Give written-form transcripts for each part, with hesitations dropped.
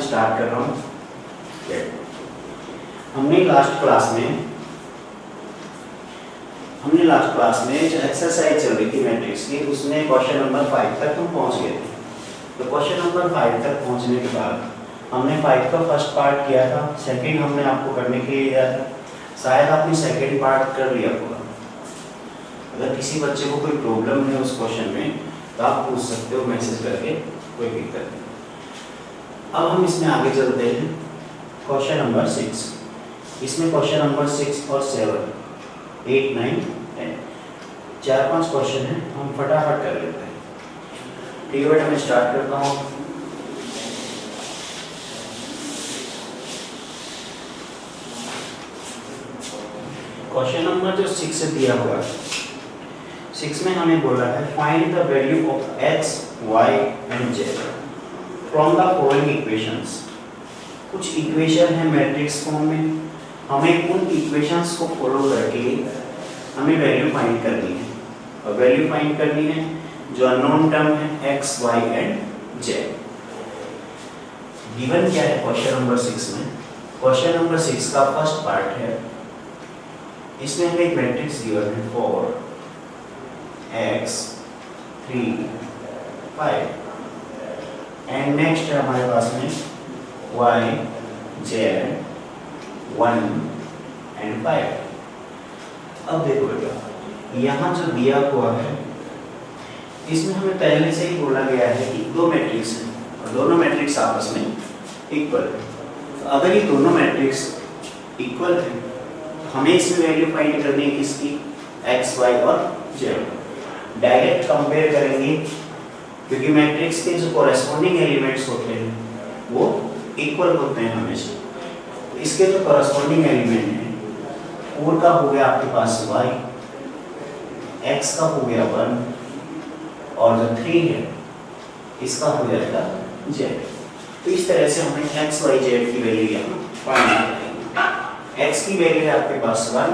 Start कर रहा हूँ। हमने लास्ट क्लास में जो एक्सरसाइज चल रही थी मैट्रिक्स की, उसमें क्वेश्चन नंबर 5 तक हम पहुँच गए थे। तो क्वेश्चन नंबर 5 तक पहुँचने के बाद हमने 5 का फर्स्ट पार्ट किया था, सेकंड हमने आपको करने के लिए दिया था। शायद आपने सेकंड पार्ट कर लिया होगा। अगर किसी बच्चे को कोई प्रॉब्लम है उस क्वेश्चन में तो आप पूछ सकते हो मैसेज करके, कोई दिक्कत नहीं। अब हम इसमें आगे चलते हैं। क्वेश्चन नंबर 6, इसमें क्वेश्चन नंबर 6 और 7, 8, 9, 10 4-5 क्वेश्चन हैं, हम फटाफट कर लेते हैं। ठीक है बेटा, मैं स्टार्ट करता हूँ। क्वेश्चन नंबर जो 6 से दिया हुआ है, 6 में हमें बोला है find the value of x, y and z from the following equations. कुछ इक्वेशन है मैट्रिक्स फॉर्म में, हमें उन इक्वेशंस को फॉलो करके हमें वैल्यू फाइंड करनी है। और वैल्यू फाइंड करनी है जो अननोन टर्म है x, y and z। Given क्या है क्वेश्चन नंबर 6 में? क्वेश्चन नंबर 6 का फर्स्ट पार्ट है, इसमें हमें एक मैट्रिक्स गिवन है 4 x 3 5 एंड नेक्स्ट है हमारे पास में y z 1 एंड 5। अब देखो बेटा, यहाँ जो दिया हुआ है इसमें हमें पहले से ही बोला गया है कि दो मैट्रिक्स हैं और दोनों मैट्रिक्स आपस में इक्वल है। तो अगर ये दोनों मैट्रिक्स इक्वल है, हमें इसमें वैल्यू फाइंड करनी है किसकी? x, y और z। डायरेक्ट कंपेयर करेंगे क्योंकि मैट्रिक्स के जो कॉरेस्पॉन्डिंग एलिमेंट्स होते हैं वो इक्वल होते हैं हमेशा। तो इसके जो कॉरेस्पॉन्डिंग एलिमेंट हैं, 4 का हो गया आपके पास y, x का हो गया 1 और जो 3 है इसका हो जाएगा z। तो इस तरह से हमें x, y, z की वैल्यू यहाँ फाइंड करेंगे। x की वैल्यू है आपके पास 1,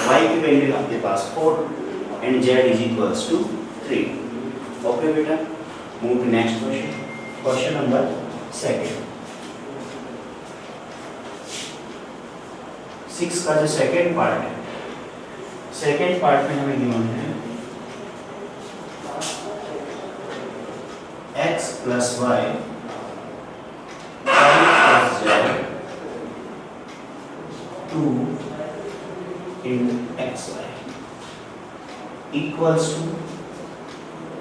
y की वैल्यू है आपके पास 4 and z is equals to 3। Okay बेटा, move to next question. Question number 2, 6 का जो सेकेंड पार्ट है, सेकेंड पार्ट में हमें गिवन है x plus y 5 plus z 2 in xy equals to,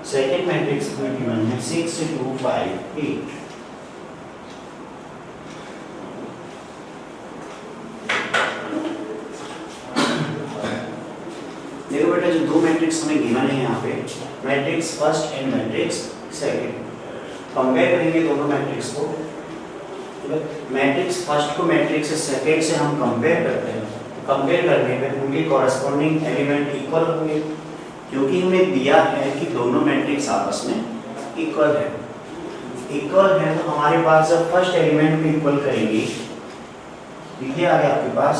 second matrix में गिवन है 6 2 5 8। देखो बेटा, जो दो मैट्रिक्स हमें गिवन है यहाँ पे, matrix first and matrix second, compare करेंगे दोनों मैट्रिक्स को। मैट्रिक्स फर्स्ट को मैट्रिक्स सेकेंड से हम कंपेयर करते हैं, कंपेयर करने में उनके कॉरेस्पॉन्डिंग एलिमेंट इक्वल होंगे क्योंकि हमें दिया है कि दोनों मैट्रिक्स आपस में इक्वल है। इक्वल है तो हमारे पास जब फर्स्ट एलिमेंट को इक्वल करेंगे, ये आ गया आपके पास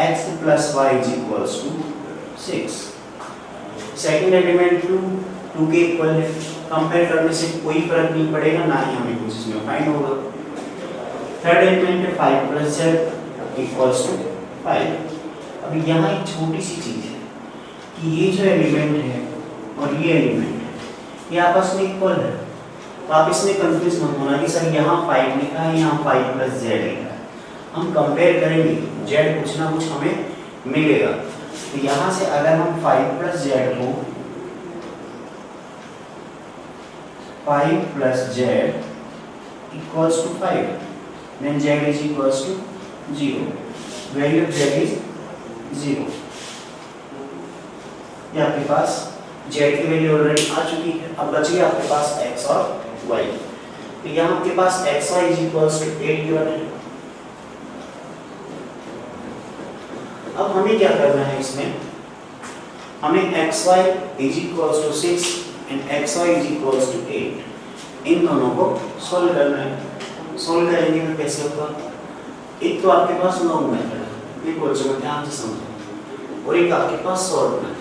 x plus y is equals to 6। Second element 2 के इक्वल है, कंपेयर करने से कोई फर्क नहीं पड़ेगा, ना ही हमें कुछ इसमें फाइंड होगा। थर्ड एलिमेंट है 5 प्लस z इक्वल्स टू 5। अब यहाँ एक छोटी सी चीज है कि ये जो एलिमेंट है और ये एलिमेंट है, ये आपस में इक्वल है। तो आप इसमें कंफ्यूज मत होना कि सर यहाँ 5 लिखा है, यहाँ 5 प्लस z लिखा है। हम कंपेयर करेंगे, z कुछ ना कुछ हमें मिलेगा। तो यहाँ से अगर हम 5 प्लस z को 5 plus z equals to 5, then z is equals to 0, value of z is 0। ये आपके पास z की वैल्यू ऑलरेडी आ चुकी है। अब बच गया आपके पास x और y। तो यहाँ आपके पास xy is equals to 8 given है। अब हमें क्या करना है इसमें? हमें xy is equals to 6 and xy is equals to 8, इन दोनों को सोल्व करना है। सोल्व करेंगे तो कैसे होगा? एक तो आपके पास लॉन्ग मेथड है, ये क्वेश्चन ध्यान से समझो, और एक आपके पास शॉर्ट मेथड।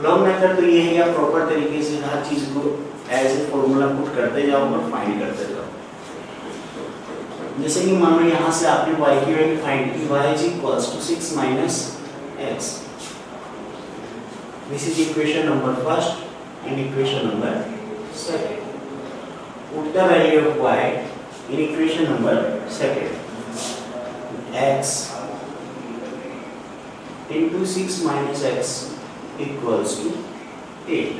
लॉन्ग मेथड तो ये है कि आप प्रॉपर तरीके से हर चीज को एज ए फॉर्मूला पुट करते जाओ और फाइंड करते जाओ। जैसे कि मान लो यहाँ से आपने y की वैल्यू फाइंड की, y is equals to 6 minus x। This is equation number first and equation number second. Put the value of y in equation number second. x into 6 minus x equals to 8।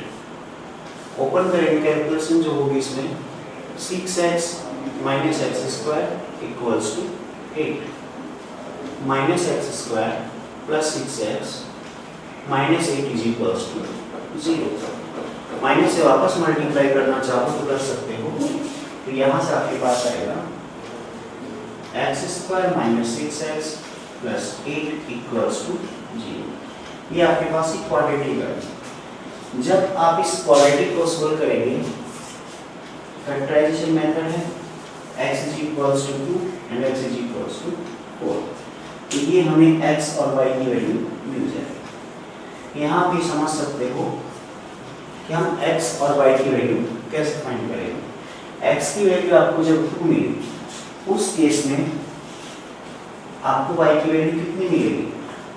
Open करेंगे calculation जो होगी इसमें 6x minus x square equals to 8 minus x square plus 6x minus 8 is equals to 0। Minus से वापस multiply करना चाहो तो कर सकते हो। तो यहाँ से आपके पास आएगा x square minus 6x plus 8 equals to 0। ये आपके पास एक क्वाड्रेटिक है। जब आप इस क्वाड्रेटिक को सोल्व करेंगे, फैक्टराइजेशन मेथड है x is equals to 2 and x is equals to 4। तो ये हमें x और y की वैल्यू मिल जाएगी। यहाँ भी समझ सकते हो कि हम x और y की वैल्यू कैसे फाइंड करेंगे। x की वैल्यू आपको जब 2 मिली, उस केस में आपको y की वैल्यू कितनी मिलेगी?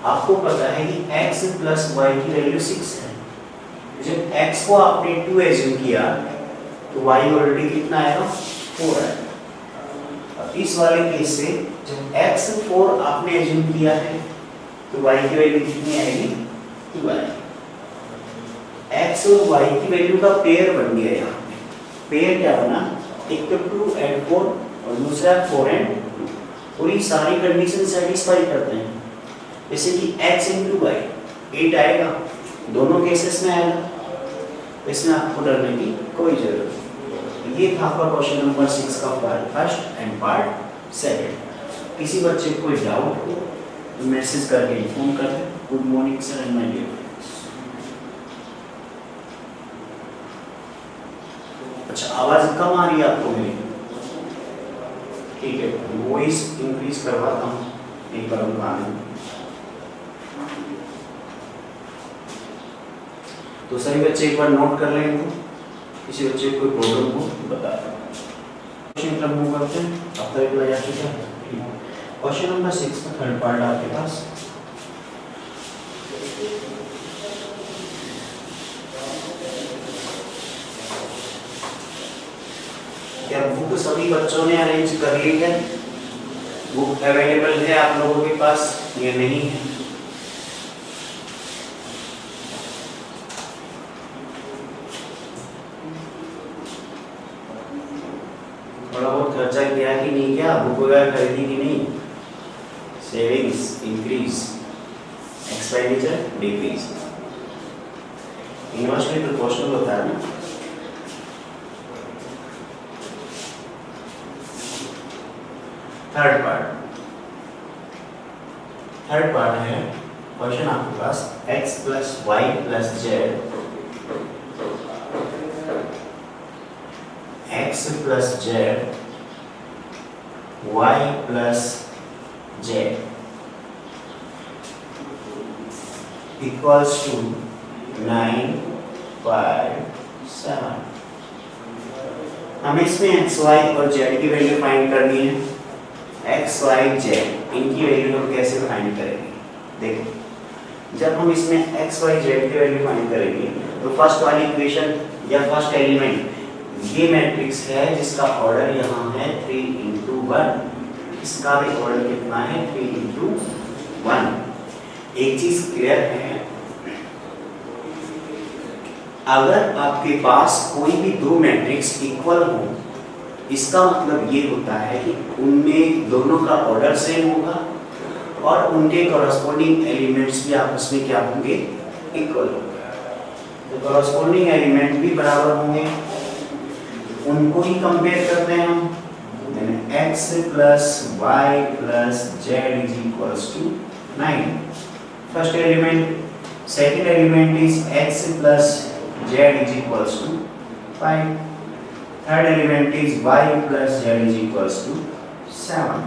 आपको पता है कि x प्लस y की वैल्यू 6 है। जब x को आपने 2 एज्यूम किया तो y ऑलरेडी कितना आएगा? 4 है। अब इस वाले केस से जब x 4 आपने एज्यूम किया है तो y की वैल्यू कितनी आएगी? 2 आएगी। x और y की वैल्यू का पेयर बन गया। यहाँ पे पेयर क्या बना? एक तो 2 and 4 और दूसरा 4 and 2। पूरी सारी कंडीशन सेटिस्फाई करते हैं। जैसे कि x into y 8 आएगा, दोनों केसेस में आएगा, इसमें आपको डरने की कोई जरूरत नहीं। ये था आपका क्वेश्चन नंबर 6 का part first and part second. किसी बच्चे को कोई डाउट हो तो मैसेज करके इन्फॉर्म कर दें। Good morning sir and my dear friends. अच्छा, आवाज कम आ रही है आपको मेरी? ठीक है, वॉइस इंक्रीज करवाता हूँ एक बार गाने। तो सभी बच्चे एक बार नोट कर लें इनको। किसी बच्चे को कोई प्रॉब्लम हो तो बता दें। क्वेश्चन क्रम मूव करते हैं। अब तक रिप्लाई आ चुका है। क्वेश्चन नंबर 6 का थर्ड पार्ट आपके पास। क्या बुक सभी बच्चों ने अरेंज कर ली है? बुक अवेलेबल है आप लोगों के पास या नहीं है? थोड़ा बहुत खर्चा किया कि नहीं किया? बुक वगैरह खरीदी कि नहीं? Savings increase, expenditure decrease. Investment proportional होता है ना। थर्ड पार्ट है क्वेश्चन आपके पास x plus y plus z, x plus z y plus z equals to 9, 5, 7। हमें इसमें x, y और z की वैल्यू फाइंड करनी है। x, y, z इनकी वैल्यू हम कैसे फाइंड करेंगे? देखो, जब हम इसमें x, y, z की वैल्यू फाइंड करेंगे तो फर्स्ट वाली इक्वेशन या फर्स्ट एलिमेंट ये मैट्रिक्स है जिसका ऑर्डर यहाँ है 3 into 1। इसका भी ऑर्डर कितना है? 3 into 1। एक चीज क्लियर है, अगर आपके पास कोई भी दो मैट्रिक्स इक्वल हो, इसका मतलब ये होता है कि उनमें दोनों का ऑर्डर सेम होगा और उनके कॉरस्पॉन्डिंग एलिमेंट्स भी आपस में क्या होंगे? इक्वल होंगे। तो कॉरस्पॉन्डिंग एलिमेंट भी बराबर होंगे, उनको ही कंपेयर करते हैं हम। x plus y plus z is equals to 9। First element, second element is x plus z is equals to 5। Third element is y plus z is equals to 7।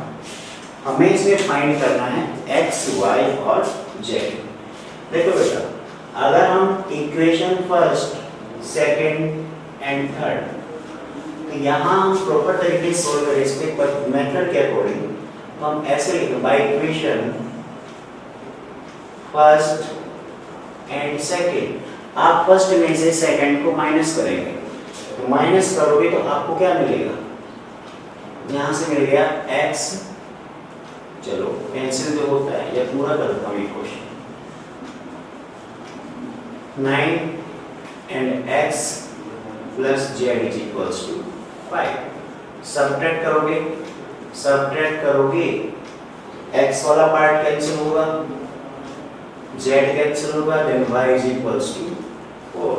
हमें इसमें find करना है x, y और z। देखो बेटा, अगर हम equation first, second and third. तो यहाँ हम प्रॉपर तरीके से सोल्व करें इसके मेथड के अकॉर्डिंग, तो हम ऐसे लिखें by equation first and second. आप फर्स्ट में से सेकेंड को माइनस करेंगे, तो माइनस करोगे तो आपको क्या मिलेगा, यहाँ से मिल गया x, चलो कैंसिल जो होता है या पूरा करता हूँ ये question, 9 and x plus z is equals to 5। Subtract करोगे x वाला पार्ट कैंसिल होगा, z कैंसिल होगा, then y is equals to 4।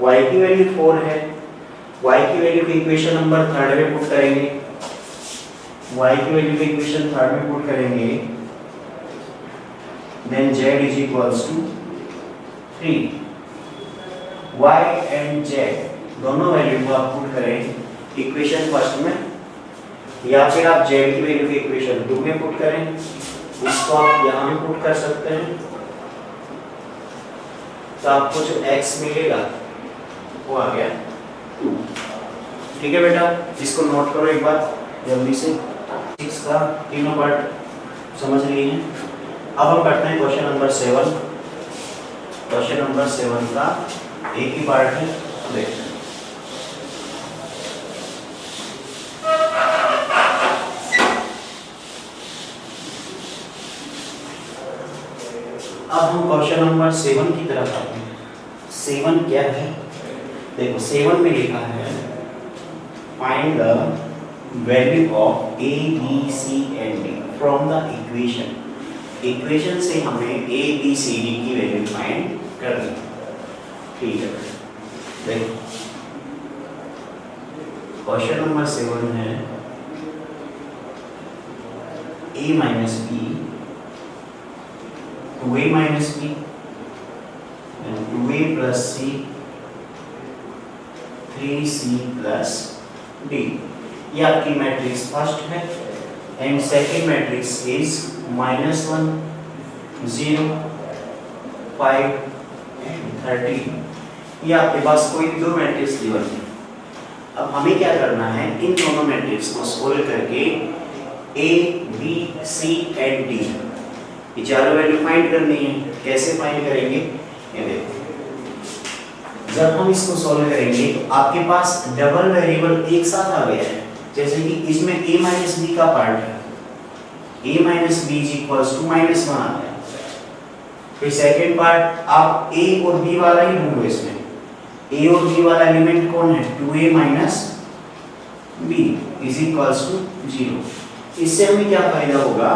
y की वैल्यू 4 है, y की वैल्यू को इक्वेशन नंबर थर्ड में पुट करेंगे, y की वैल्यू को इक्वेशन थर्ड में पुट करेंगे, then z is equals to 3। y and z दोनों वैल्यू को आप पुट करें इक्वेशन फर्स्ट में, या फिर आप z की वैल्यू को इक्वेशन 2 में पुट करें, इसको आप यहाँ भी पुट कर सकते हैं, तो आपको जो x मिलेगा वो आ गया 2। ठीक है बेटा, इसको नोट करो एक बार जल्दी से, इसका तीनों पार्ट समझ लिए हैं। अब हम करते हैं क्वेश्चन नंबर 7। क्वेश्चन नंबर 7 का एक ही पार्ट है, देखते हैं। अब हम क्वेश्चन नंबर 7 की तरफ आते हैं। 7 क्या है, देखो 7 में लिखा है find the value of a b c and d from the equation. Equation से हमें a b c d की वैल्यू फाइंड करनी है। ठीक है, देखो क्वेश्चन नंबर 7 है a minus b, 2a minus b and 2a plus c, 3c plus d। ये आपकी मैट्रिक्स फर्स्ट है एंड सेकेंड मैट्रिक्स इज -1 0 5 13। ये आपके पास कोई भी दो मैट्रिक्स गिवन है। अब हमें क्या करना है, इन दोनों मैट्रिक्स को सोल्व करके a b c and d ये चारों वैल्यू फाइंड करनी है। कैसे फाइंड करेंगे, ये देखो, जब हम इसको सॉल्व करेंगे तो आपके पास डबल वेरिएबल एक साथ आ गया है। जैसे कि इसमें a माइनस बी का पार्ट है, a minus b is equals to -1 आ गया। फिर सेकेंड पार्ट आप a और b वाला ही ढूंढो, इसमें a और b वाला एलिमेंट कौन है, 2a minus b is equals to 0। इससे हमें क्या फायदा होगा,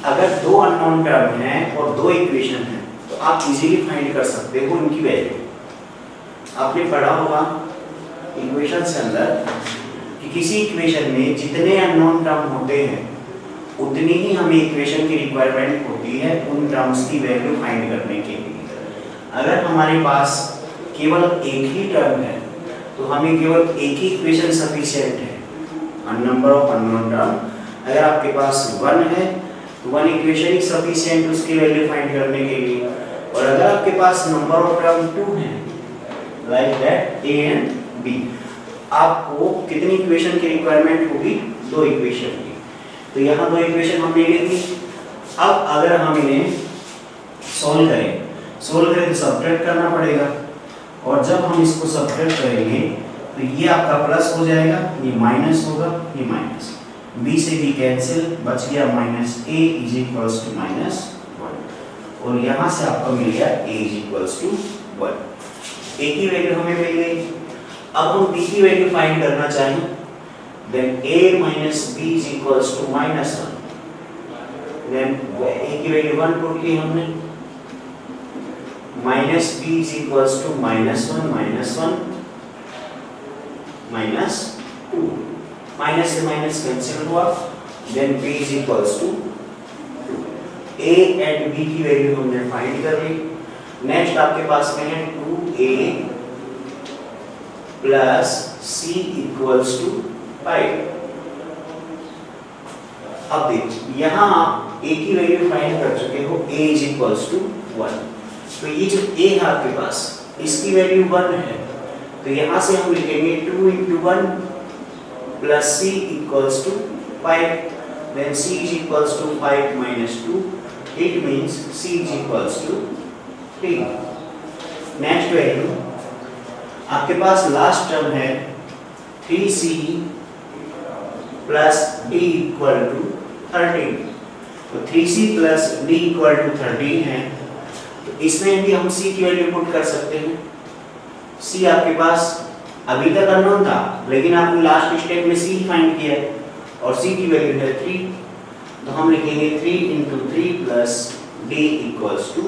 अगर दो अननोन टर्म हैं और दो इक्वेशन हैं तो आप इजीली फाइंड कर सकते हो उनकी वैल्यू। आपने पढ़ा होगा इक्वेशन के अंदर कि किसी इक्वेशन में जितने अननोन टर्म होते हैं उतनी ही हमें इक्वेशन की रिक्वायरमेंट होती है उन टर्म्स की वैल्यू फाइंड करने के लिए। अगर हमारे पास केवल एक ही टर्म है तो हमें केवल एक ही इक्वेशन सफिशिएंट है, नंबर ऑफ अननोन टर्म। अगर आपके पास 1 है तो 1 इक्वेशन ही सफिशिएंट उसकी वैल्यू फाइंड करने के लिए। और अगर आपके पास नंबर ऑफ टर्म 2 है, like that a and b, आपको कितनी इक्वेशन की रिक्वायरमेंट होगी, 2 इक्वेशन की। तो यहाँ 2 इक्वेशन हमने ले ली। अब अगर हम इन्हें सोल्व करें तो सब्ट्रैक्ट करना पड़ेगा, और जब हम इसको सब्ट्रैक्ट करेंगे तो ये आपका प्लस हो जाएगा, ये माइनस होगा, ये माइनस, b से b कैंसिल, बच गया -a इज इक्वल्स टू -1, और यहाँ से आपको मिल गया a is equals to 1। a की वैल्यू हमें मिल गई। अब हम b की वैल्यू फाइंड करना चाहें, then a minus b is equals to -1, then a की वैल्यू 1 पुट की हमने, minus b is equals to -1 -2, minus से माइनस कैंसिल हुआ, then b is equals to 2। a and b की वैल्यू हमने फाइंड कर ली। नेक्स्ट आपके पास में है 2a plus c equals to 5। अब देखिए यहाँ आप a की वैल्यू फाइंड कर चुके हो, a इज इक्वल्स टू 1। तो ये जो a है आपके पास, इसकी वैल्यू 1 है, तो यहाँ से हम लिखेंगे 2 into 1 plus c equals to 5. Then c is equals to 5 minus 2. It means c is equals to 3. Next value आपके पास लास्ट टर्म है 3c plus d equal to 13. तो 3c plus d equal to 13 है, तो इसमें भी हम c की value put कर सकते हैं. c आपके पास अभी तक अननोन था, लेकिन आपने लास्ट स्टेप में c फाइंड किया है और c की वैल्यू है 3. तो हम लिखेंगे 3 into 3 plus d equals to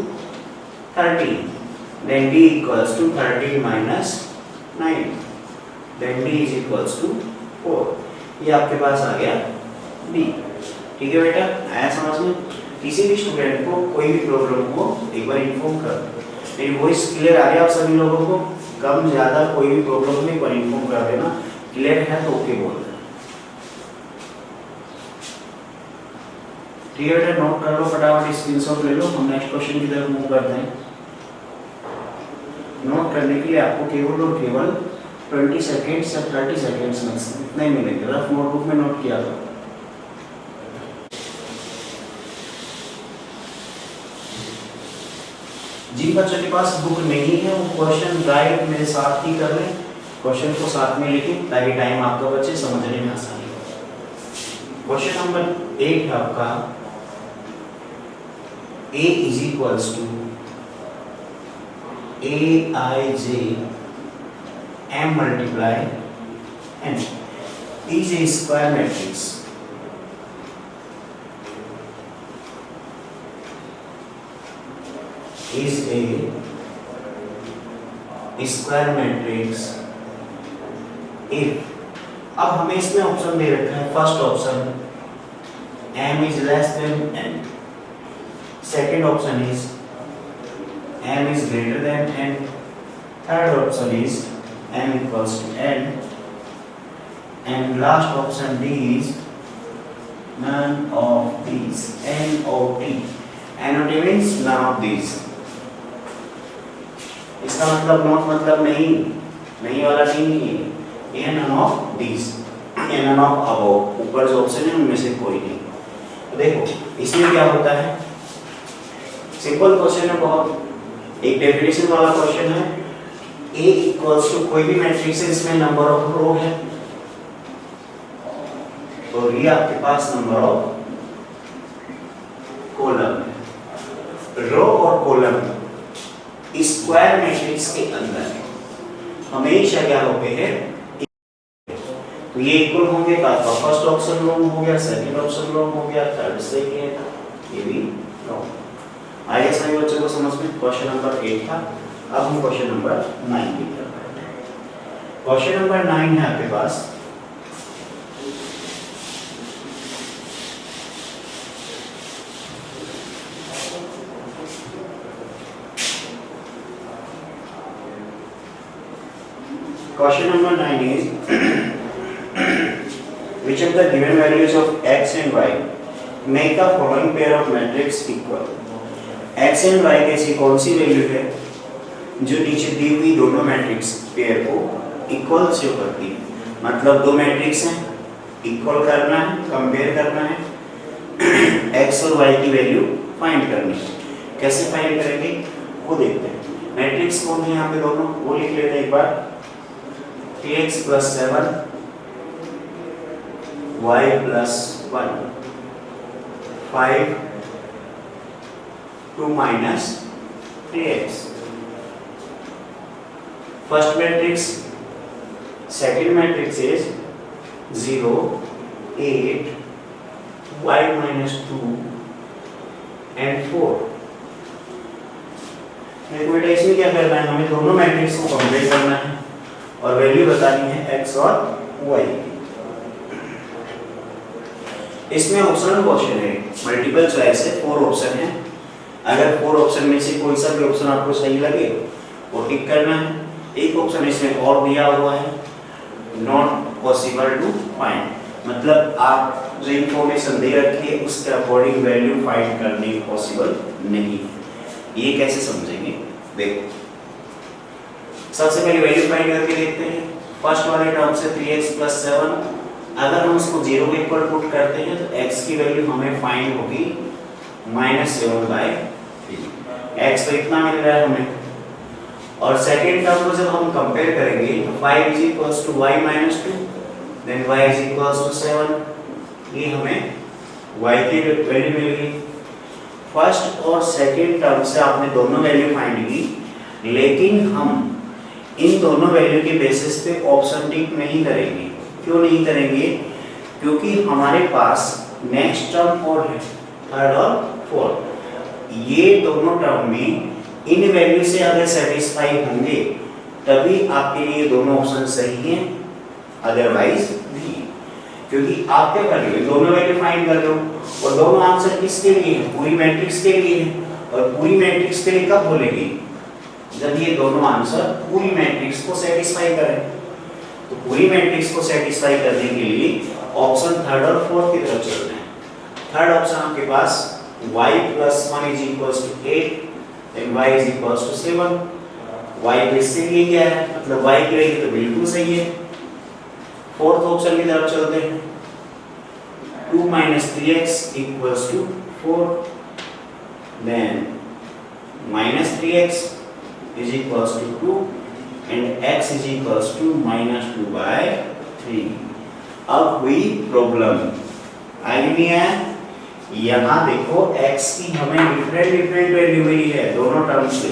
13. Then d equals to 13 minus 9. Then d is equals to 4. ये आपके पास आ गया d. ठीक है बेटा, आया समझ में? किसी भी स्टूडेंट को कोई भी प्रॉब्लम हो एक बार इन्फॉर्म कर. मेरी वॉइस क्लियर आ रही है आप सभी लोगों को? कम ज़्यादा कोई भी प्रॉब्लम हो एक बार इन्फॉर्म कर देना. क्लियर है तो ओके बोल देना. ठीक है बेटा, नोट कर लो फटाफट, स्क्रीनशॉट ले लो. हम नेक्स्ट क्वेश्चन की तरफ मूव करते हैं. नोट करने के लिए आपको केवल और केवल 20 सेकेंड्स या 30 सेकेंड्स मैक्सिमम इतना ही मिलेंगे. रफ नोटबुक में नोट किया था. जिन बच्चों के पास बुक नहीं है वो क्वेश्चन राइट मेरे साथ ही कर लें. क्वेश्चन को साथ में लिखें ताकि टाइम आपका बचे, समझने में आसानी हो. क्वेश्चन नंबर 8 है आपका a is equals to aij m multiply n is a square matrix. Is a square matrix if, अब हमें इसमें ऑप्शन दे रखा है. First option m is less than n. Second option is m is greater than n. Third option is m equals to n. And last option D is none of these. NOT. NOT means none of these. इसका मतलब not मतलब नहीं वाला नहीं है. ये none of these, ये none of above. ऊपर जो ऑप्शन है उनमें से कोई नहीं. तो देखो इसमें क्या होता है. सिंपल क्वेश्चन है बहुत, एक डेफिनेशन वाला क्वेश्चन है. A इक्वल्स टू कोई भी मैट्रिक्स है, इसमें नंबर ऑफ रो है, तो ये आपके पास नंबर ऑफ कॉलम है. रो और कॉलम स्क्वायर मैट्रिक्स के अंदर हमेशा क्या होते हैं, तो ये इक्वल होंगे. आपका फर्स्ट ऑप्शन रॉन्ग हो गया, सेकंड ऑप्शन रॉन्ग हो गया, थर्ड सही है, ये भी रॉन्ग. आइए सभी बच्चों को समझ में. क्वेश्चन नंबर 8 था. अब हम क्वेश्चन नंबर 9 की तरफ बढ़ते हैं. क्वेश्चन नंबर 9 है आपके पास Question number 9 is which of the given values of x and y make the following pair of matrix equal. x and y कैसी कौन सी वैल्यू है जो नीचे दी हुई दोनों मैट्रिक्स पेयर को इक्वल शो करती है. मतलब दो मैट्रिक्स हैं, इक्वल करना है, कंपेयर करना है, x और y की वैल्यू फाइंड करनी है. कैसे फाइंड करेंगे वो देखते हैं. मैट्रिक्स कौन है यहाँ पे दोनों, वो लिख लेते हैं एक बार. 3x plus 7 y plus 1 5 2 minus 3x. First matrix, second matrix is 0 8 y minus 2 and 4. देखो बेटा इसमें क्या करना है, हमें दोनों मैट्रिक्स को कंपेयर करना है और वैल्यू बतानी है x और y. इसमें ऑप्शनल क्वेश्चन है, मल्टीपल चॉइस है, 4 ऑप्शन है. अगर 4 ऑप्शन में से कोई सा भी ऑप्शन आपको सही लगे वो टिक करना है. एक ऑप्शन इसमें और दिया हुआ है, नॉट पॉसिबल टू फाइंड, मतलब आप जो इंफॉर्मेशन दे रखी है उसके अकॉर्डिंग वैल्यू फाइंड करनी पॉसिबल नहीं. ये कैसे समझेंगे देखो. सबसे पहले वैल्यू फाइंड करके देखते हैं। फर्स्ट वाले टर्म से 3x + 7, अगर हम उसको 0 के इक्वल पुट करते हैं तो x की वैल्यू हमें फाइंड होगी -7/3। x तो इतना मिल रहा है हमें, और सेकंड टर्म को जब हम कंपेयर करेंगे तो 5 = y - 2, देन y = 7, ये हमें y की वैल्यू मिल गई। फर्स्ट और सेकंड टर्म से आपने दोनों वैल्यू फाइंड की, लेकिन हम इन दोनों वैल्यू के बेसिस पे ऑप्शन टिक नहीं करेंगे। क्यों नहीं करेंगे? क्योंकि हमारे पास नेक्स्ट टर्म और है, थर्ड और फोर्थ। ये दोनों टर्म में इन वैल्यू से अगर सेटिस्फाई होंगे तभी आपके लिए दोनों ऑप्शन सही हैं, अदरवाइज नहीं। क्योंकि आप क्या कर रहे हो, दोनों वैल्यू फाइंड कर रहे हो, और दोनों आंसर किसके लिए है? पूरी मैट्रिक्स के लिए है। और पूरी मैट्रिक्स के लिए कब बोलेंगे? जब ये दोनों आंसर पूरी मैट्रिक्स को सेटिस्फाई करें। तो पूरी मैट्रिक्स को सेटिस्फाई करने के लिए ऑप्शन थर्ड और फोर्थ की तरफ चलते हैं। थर्ड ऑप्शन आपके पास y + 1 = 8, then y = 7। y तो इससे लिए गया है, मतलब y की वैल्यू तो बिल्कुल सही है। फोर्थ ऑप्शन की तरफ चलते हैं। 2 - 3x = 4, then -3x = 2 and x = -2/3। अब हुई प्रॉब्लम, आई नहीं है? यहाँ देखो x की हमें डिफरेंट वैल्यू मिली है दोनों टर्म से।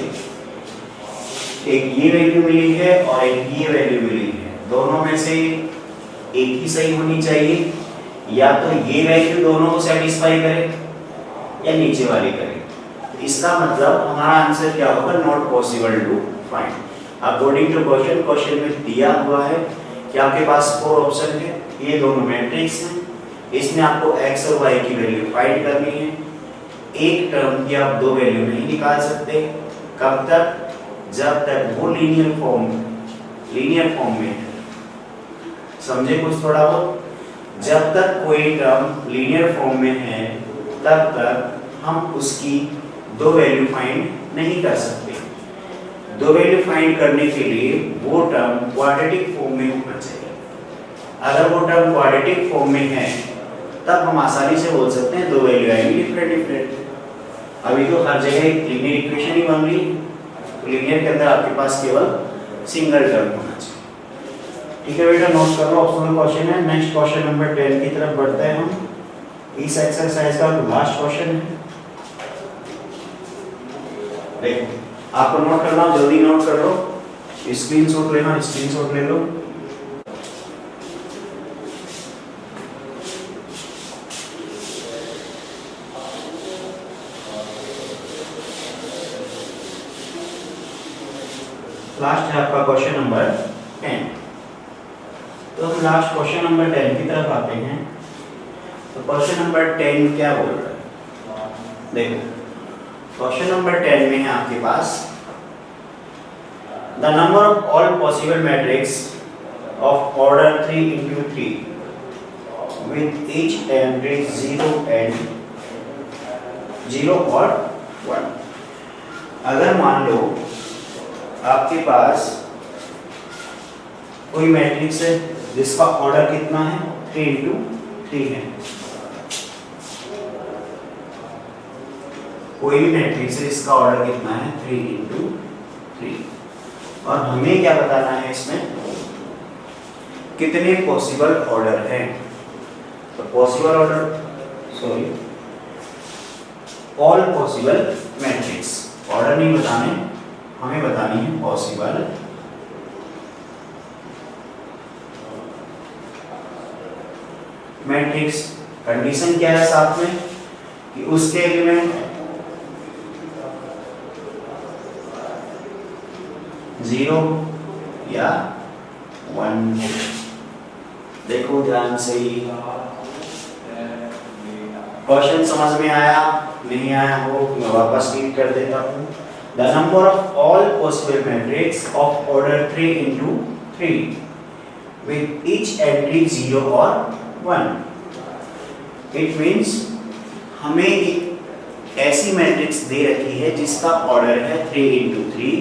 एक ये वैल्यू मिली है और एक ये वैल्यू मिली है। दोनों में से एक ही सही होनी चाहिए, या तो ये वैल्यू दोनों को सेटिस्फाई करे या नीचे वाली करे। इसका मतलब हमारा आंसर क्या होगा? Not possible to find. According to question में दिया हुआ है कि आपके पास 4 ऑप्शन है, ये दोनों मैट्रिक्स हैं, इसमें आपको x और y की वैल्यू फाइंड करनी है। एक टर्म की आप 2 वैल्यू नहीं निकाल सकते। कब तक? जब तक वो लीनियर फॉर्म में है। समझे कुछ थोड़ा बहुत? जब तक कोई टर्म लीनियर फॉर्म में है तब तक हम उसकी 2 वैल्यू फाइंड नहीं कर सकते। 2 वैल्यू फाइंड करने के लिए वो टर्म क्वाड्रेटिक फॉर्म में होना चाहिए। अगर वो टर्म क्वाड्रेटिक फॉर्म में है तब हम आसानी से बोल सकते हैं 2 वैल्यू आएंगी डिफरेंट। अभी तो हर जगह एक लीनियर इक्वेशन ही बन रही है, तो लीनियर के अंदर आपके पास केवल सिंगल टर्म होना चाहिए। ठीक है बेटा, नोट कर लो, ऑप्शनल क्वेश्चन है। नेक्स्ट क्वेश्चन नंबर 10 की तरफ बढ़ते हैं हम। इस एक्सरसाइज का लास्ट क्वेश्चन है। देखो, आपको नोट करना हो, जल्दी नोट कर लो, स्क्रीनशॉट लेना, स्क्रीनशॉट ले लो। लास्ट है आपका क्वेश्चन नंबर 10। तो हम लास्ट क्वेश्चन नंबर 10 की तरफ आते हैं। तो क्वेश्चन नंबर 10 क्या बोल रहा है? देखो, क्वेश्चन नंबर 10 में है आपके पास the number of all possible matrix of order 3 into 3 with each entry 0 और 1। अगर मान लो आपके पास कोई मैट्रिक्स है जिसका ऑर्डर कितना है? 3 into 3 है। कोई भी मैट्रिक्स है इसका ऑर्डर कितना है? 3 into 3। और हमें क्या बताना है इसमें? कितने पॉसिबल ऑर्डर हैं? तो possible order, sorry, all possible matrix. Order नहीं बताने, हमें बतानी है पॉसिबल मैट्रिक्स। कंडीशन क्या है साथ में? कि उसके एलिमेंट 0 या 1। देखो ध्यान से ही, क्वेश्चन समझ में आया? नहीं आया हो मैं वापस रीड कर देता हूँ। The number of all possible matrix of order 3 into 3 with each entry 0 और 1। इट मीन्स हमें एक ऐसी मैट्रिक्स दे रखी है जिसका ऑर्डर है 3 into 3,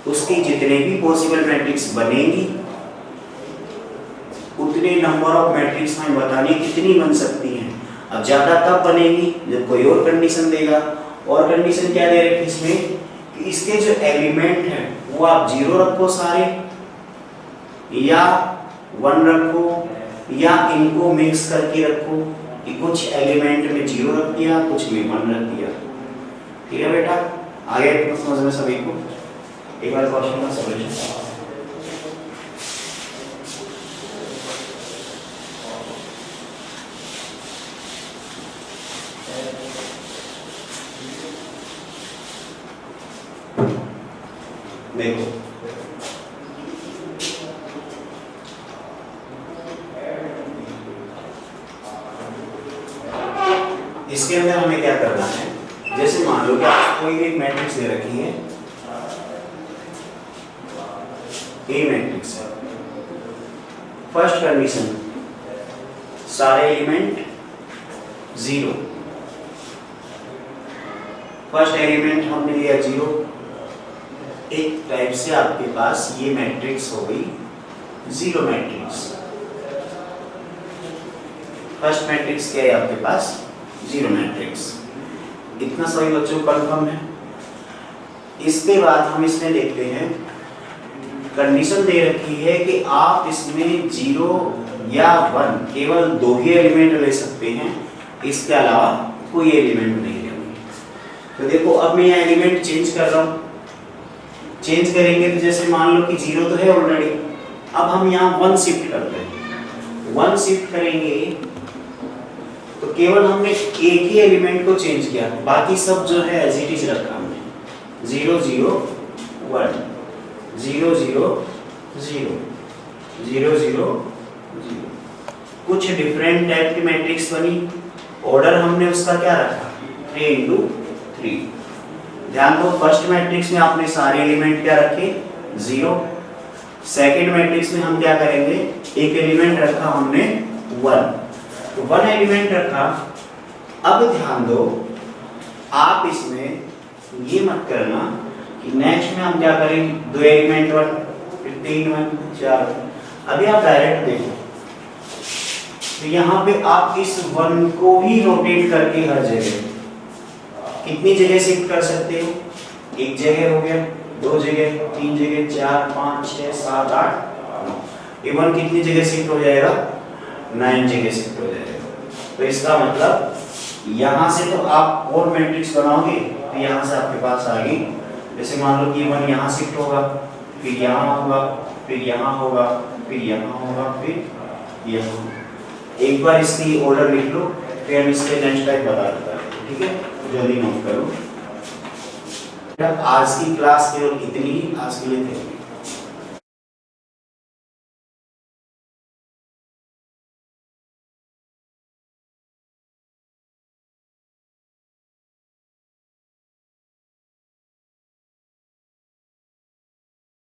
उसकी जितने भी पॉसिबल मैट्रिक्स बनेगी उतने नंबर ऑफ मैट्रिक्स हमें बतानी कितनी बन सकती हैं। अब ज़्यादा तब बनेगी जब कोई और कंडीशन देगा। और कंडीशन क्या दे रखी इसमें कि इसके जो एलिमेंट हैं वो आप 0 रखो सारे, या 1 रखो, या इनको मिक्स करके रखो कि कुछ एलिमेंट में 0 रख दिया, कुछ में 1 रख दिया। ठीक है बेटा, आगे समझ में सभी को एक बार क्वेश्चन का सॉल्यूशन। देखो इसके अंदर हमें क्या करना है, जैसे मान लो कि आपको कोई एक मैट्रिक्स दे रखी है, ए मैट्रिक्स है। फर्स्ट कंडीशन सारे एलिमेंट 0, फर्स्ट एलिमेंट हमने लिया 0। एक टाइप से आपके पास ये मैट्रिक्स हो गई 0 मैट्रिक्स। फर्स्ट मैट्रिक्स क्या है आपके पास 0 मैट्रिक्स। इतना सभी बच्चों को कंफर्म है। इसके बाद हम इसमें देखते हैं कंडीशन दे रखी है कि आप इसमें 0 या 1 केवल 2 ही एलिमेंट ले सकते हैं, इसके अलावा कोई एलिमेंट नहीं लेंगे। तो देखो अब मैं ये एलिमेंट चेंज कर रहा हूँ। चेंज करेंगे तो जैसे मान लो कि 0 तो है ऑलरेडी, अब हम यहाँ 1 शिफ्ट करते हैं। 1 शिफ्ट करेंगे तो केवल हमने एक ही एलिमेंट को चेंज किया, बाकी सब जो है एज इट इज रखा हमने। 0 0 1 0 0 0 0 0 0। कुछ डिफरेंट टाइप की मैट्रिक्स बनी। ऑर्डर हमने उसका क्या रखा 3 into 3। ध्यान दो, फर्स्ट मैट्रिक्स में आपने सारे एलिमेंट क्या रखे 0। सेकंड मैट्रिक्स में हम क्या करेंगे, एक एलिमेंट रखा हमने 1, तो 1 एलिमेंट रखा। अब ध्यान दो, आप इसमें ये मत करना कि नेक्स्ट में हम क्या करेंगे 2 एलिमेंट 1, फिर 3 1 4। अभी आप डायरेक्ट देखो, तो यहाँ पे आप इस 1 को ही रोटेट करके हर जगह कितनी जगह शिफ्ट कर सकते हो, एक जगह हो गया, 2 जगह, 3 जगह, 4 5 6 7 8 9। इवन कितनी जगह शिफ्ट हो जाएगा 9 जगह शिफ्ट हो जाएगा। तो इसका मतलब यहाँ से तो आप और मैट्रिक्स बनाओगे तो यहाँ से आपके पास आ गई। जैसे मान लो कि 1 यहाँ शिफ्ट होगा, फिर यहाँ होगा, फिर यहाँ होगा, फिर यहाँ होगा, फिर यहाँ। एक बार इसकी ऑर्डर लिख लो, फिर हम इसके नेक्स्ट टाइप बता देता है। ठीक है, जल्दी नोट करो। आज की क्लास केवल इतनी ही आज के लिए थे।